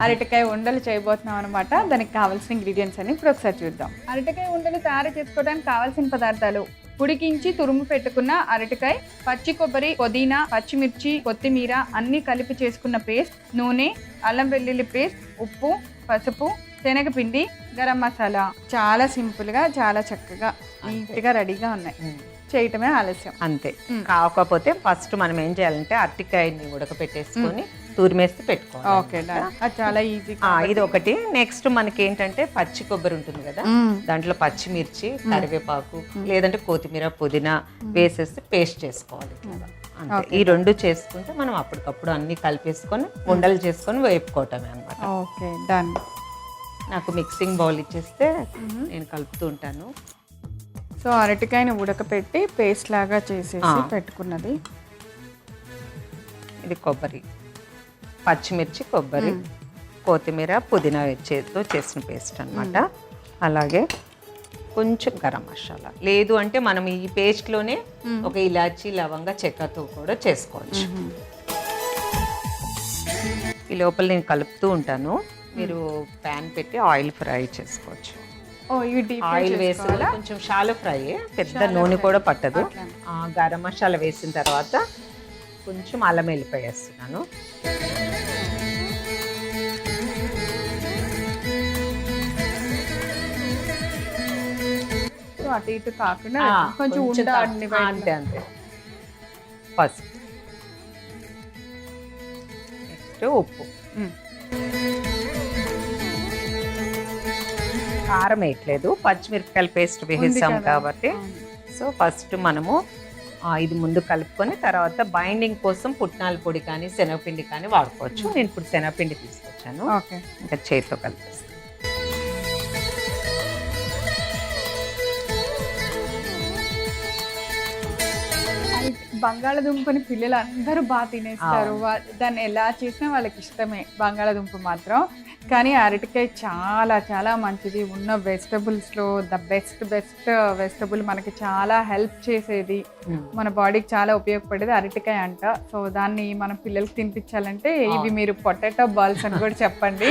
అరటికాయ ఉండలు చేయబోతున్నాం అనమాట. దానికి కావాల్సిన ఇంగ్రీడియంట్స్ అని ఇప్పుడు ఒకసారి చూద్దాం. అరటికాయ ఉండలు తయారు చేసుకోవడానికి కావాల్సిన పదార్థాలు: ఉడికించి తురుము పెట్టుకున్న అరటికాయ, పచ్చి కొబ్బరి, పుదీనా, పచ్చిమిర్చి, కొత్తిమీర అన్ని కలిపి చేసుకున్న పేస్ట్, నూనె, అల్లం వెల్లుల్లి పేస్ట్, ఉప్పు, పసుపు, శనగపిండి, గరం మసాలా. చాలా సింపుల్ గా, చాలా చక్కగా, నీట్ గా రెడీగా ఉన్నాయి. చేయటమే ఆలస్యం అంతే. కాకపోతే ఫస్ట్ మనం ఏం చేయాలంటే అరటికాయని ఉడకపెట్టేసుకొని తురిమేసి పెట్టుకోవాలి. ఓకే, అది చాలా ఈజీ. ఇది ఒకటి. నెక్స్ట్ మనకి ఏంటంటే పచ్చి కొబ్బరి ఉంటుంది కదా, దాంట్లో పచ్చిమిర్చి, కరివేపాకు, లేదంటే కొత్తిమీర, పుదీనా వేసేసి పేస్ట్ చేసుకోవాలి. అంతే. ఈ రెండు చేసుకుంటే మనం అప్పటికప్పుడు అన్ని కలిపేసుకొని ఉండలు చేసుకొని వేపుకోవటమే అనమాట. Okay, done. నాకు మిక్సింగ్ బౌల్ ఇచ్చేస్తే నేను కలుపుతూ ఉంటాను. సో అరటికాయని ఉడకపెట్టి పేస్ట్ లాగా చేసేసి పెట్టుకున్నది. ఇది కొబ్బరి, పచ్చిమిర్చి, కొబ్బరి, కొత్తిమీర, పుదీనా చేతితో చేసిన పేస్ట్ అనమాట. అలాగే కొంచెం గరం మసాలా, లేదు అంటే మనం ఈ పేస్ట్లోనే ఒక ఇలాచీ, లవంగ, చెక్కతో కూడా చేసుకోవచ్చు. ఈ లోపల నేను కలుపుతూ ఉంటాను. మీరు ప్యాన్ పెట్టి ఆయిల్ ఫ్రై చేసుకోవచ్చు. ఆయిల్ వేసి కొంచెం షాలో ఫ్రై, పెద్ద నూనె కూడా పట్టదు. గరం మసాలా వేసిన తర్వాత కొంచెం అల్లం వెల్లిపాయ వేస్తున్నాను. అటు ఇటు కాకుండా కొంచెం అంతే అంతే. పసుపు, నెక్స్ట్ ఉప్పు, కారం వేయట్లేదు, పచ్చిమిరపకాయల పేస్ట్ వేసాం కాబట్టి. సో ఫస్ట్ మనము ఇది ముందు కలుపుకొని తర్వాత బైండింగ్ కోసం పుట్నాల పొడి కానీ శనగపిండి కానీ వాడుకోవచ్చు. నేను ఇప్పుడు శనగపిండి తీసుకొచ్చాను, ఇంకా చేతితో కలిపేస్తాను. బంగాళదుంపని పిల్లలు అందరూ బాగా తినేస్తారు. దాన్ని ఎలా చేసినా వాళ్ళకి ఇష్టమే బంగాళదుంప మాత్రం. కానీ అరటికాయ చాలా చాలా మంచిది. ఉన్న వెజిటబుల్స్లో బెస్ట్ వెజిటబుల్, మనకి చాలా హెల్ప్ చేసేది, మన బాడీకి చాలా ఉపయోగపడేది అరటికాయ అంట. సో దాన్ని మనం పిల్లలకి తినిపించాలంటే ఇవి మీరు పొటాటో బాల్స్ అని కూడా చెప్పండి.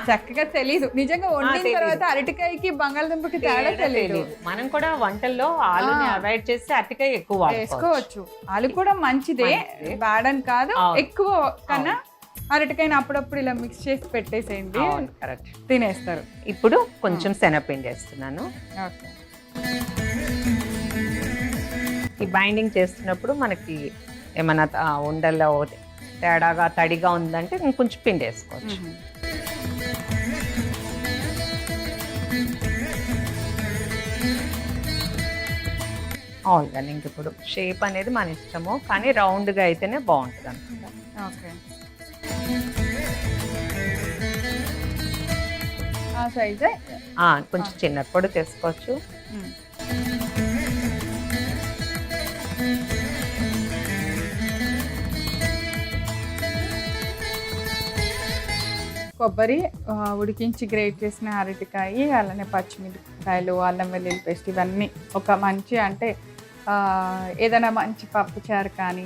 చక్కగా తెలీదు నిజంగా, వండిన తర్వాత అరటికాయకి బంగాళదుంపకి తేడా తెలియదు. మనం కూడా వంటల్లో ఆలుని అవాయిడ్ చేసి అరటికాయ ఎక్కువ వేసుకోవచ్చు. ఆలు కూడా మంచిదే, బ్యాడ్ అని కాదు. ఎక్కువ కన్నా అరటికాయని అప్పుడప్పుడు ఇలా మిక్స్ చేసి పెట్టేసేయండి, తినేస్తారు. ఇప్పుడు కొంచెం శనగపిండి వేస్తున్నాను. ఈ బైండింగ్ చేస్తున్నప్పుడు మనకి ఏమైనా ఉండల్లో తేడాగా తడిగా ఉందంటే ఇంకొంచెం పిండి వేసుకోవచ్చు. అవును, ఇంక ఇప్పుడు షేప్ అనేది మన ఇష్టము, కానీ రౌండ్గా అయితేనే బాగుంటుంది అనుకుంటా. ఓకే, ఆ సైజే. కొంచెం చిన్న కూడా చేసుకోవచ్చు. కొబ్బరి, ఉడికించి గ్రేట్ చేసిన అరటికాయ, అలానే పచ్చిమిరపకాయలు, అల్లం వెల్లుల్లి పేస్ట్, ఇవన్నీ ఒక మంచి అంటే ఏదైనా మంచి పప్పు చారు కానీ,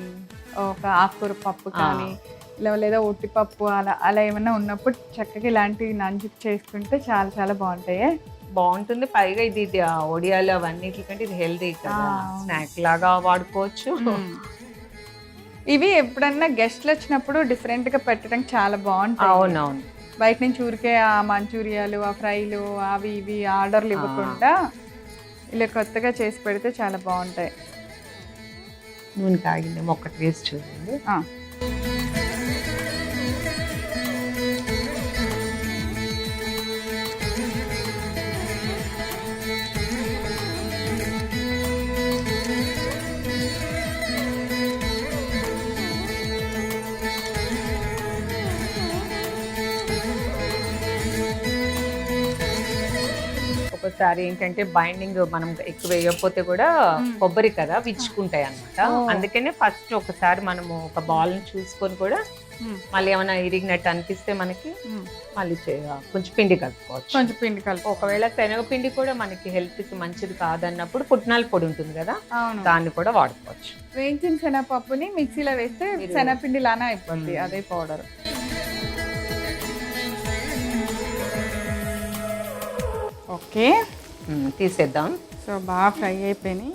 ఒక ఆకుకూర పప్పు కానీ, లేదా ఉట్టిపప్పు అలా ఏమైనా ఉన్నప్పుడు చక్కగా ఇలాంటివి నంజుకు చేసుకుంటే చాలా చాలా బాగుంటుంది. పైగా ఇది ఒడియాలు అవన్నిటికంటే ఇది హెల్తీ కదా, స్నాక్ లాగా వాడుకోవచ్చు. ఇవి ఎప్పుడన్నా గెస్ట్లు వచ్చినప్పుడు డిఫరెంట్ గా పెట్టడానికి చాలా బాగుంటాయి. అవునవును, బయట నుంచి ఊరికే ఆ మంచూరియాలు, ఆ ఫ్రైలు, అవి ఇవి ఆర్డర్లు ఇవ్వకుండా ఇలా కొత్తగా చేసి పెడితే చాలా బాగుంటాయి. నూనె కాగిందేమో ఒకటి వేసి చూడండి. ఒకసారి ఏంటంటే బైండింగ్ మనం ఎక్కువ వేయకపోతే కూడా కొబ్బరి కదా విచ్చుకుంటాయి అన్నమాట. అందుకనే ఫస్ట్ ఒకసారి మనము ఒక బాల్ ని చూసుకొని కూడా మళ్ళీ ఏమైనా ఇరిగినట్టు అనిపిస్తే మనకి మళ్ళీ కొంచెం పిండి కలుపుకోవచ్చు. ఒకవేళ శనగపిండి కూడా మనకి హెల్త్ కి మంచిది కాదన్నప్పుడు పుట్నాల పొడి ఉంటుంది కదా, దాన్ని కూడా వాడుకోవచ్చు. వేయించిన శనగపప్పుని మిక్సీలో వేస్తే శనగపిండి లానా అయిపోతుంది, అదే పౌడర్. ఓకే, తీసేద్దాం. సో బాగా ఫ్రై అయిపోయినాయి.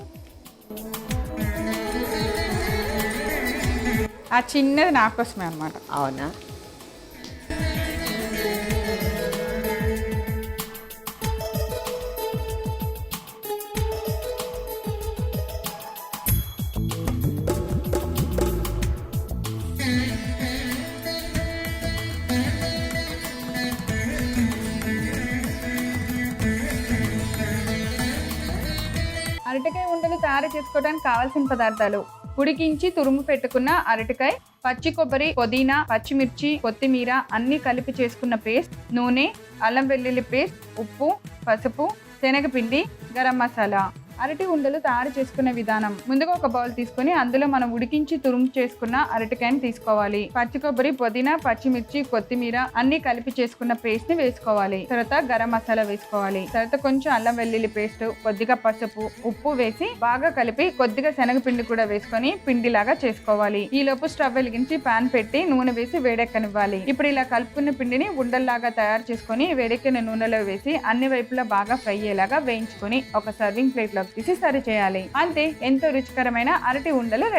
ఆ చిన్నది నా కోసమే అనమాట. అవునా? అరటికాయ ఉండలు తయారు చేసుకోవడానికి కావాల్సిన పదార్థాలు: ఉడికించి తురుము పెట్టుకున్న అరటికాయ, పచ్చి కొబ్బరి, పుదీనా, పచ్చిమిర్చి, కొత్తిమీర అన్ని కలిపి చేసుకున్న పేస్ట్, నూనె, అల్లం వెల్లుల్లి పేస్ట్, ఉప్పు, పసుపు, శనగపిండి, గరం మసాలా. అరటి ఉండలు తయారు చేసుకునే విధానం: ముందుగా ఒక బౌల్ తీసుకొని అందులో మనం ఉడికించి తురుము చేసుకున్న అరటికాయని తీసుకోవాలి. పచ్చి కొబ్బరి, పుదీనా, పచ్చిమిర్చి, కొత్తిమీర అన్ని కలిపి చేసుకున్న పేస్ట్ ని వేసుకోవాలి. తర్వాత గరం మసాలా వేసుకోవాలి. తర్వాత కొంచెం అల్లం వెల్లుల్లి పేస్ట్, కొద్దిగా పసుపు, ఉప్పు వేసి బాగా కలిపి కొద్దిగా శనగపిండి కూడా వేసుకొని పిండిలాగా చేసుకోవాలి. ఈ లోపు స్టవ్ వెలిగించి పాన్ పెట్టి నూనె వేసి వేడెక్కనివ్వాలి. ఇప్పుడు ఇలా కలుపుకున్న పిండిని ఉండల్లాగా తయారు చేసుకొని వేడెక్కిన నూనెలో వేసి అన్ని వైపులా బాగా ఫ్రై అయ్యేలాగా వేయించుకొని ఒక సర్వింగ్ ప్లేట్ లో తీసి సర్వ్ చేయాలి. అంతే, ఎంతో రుచికరమైన అరటి ఉండలు రెడీ.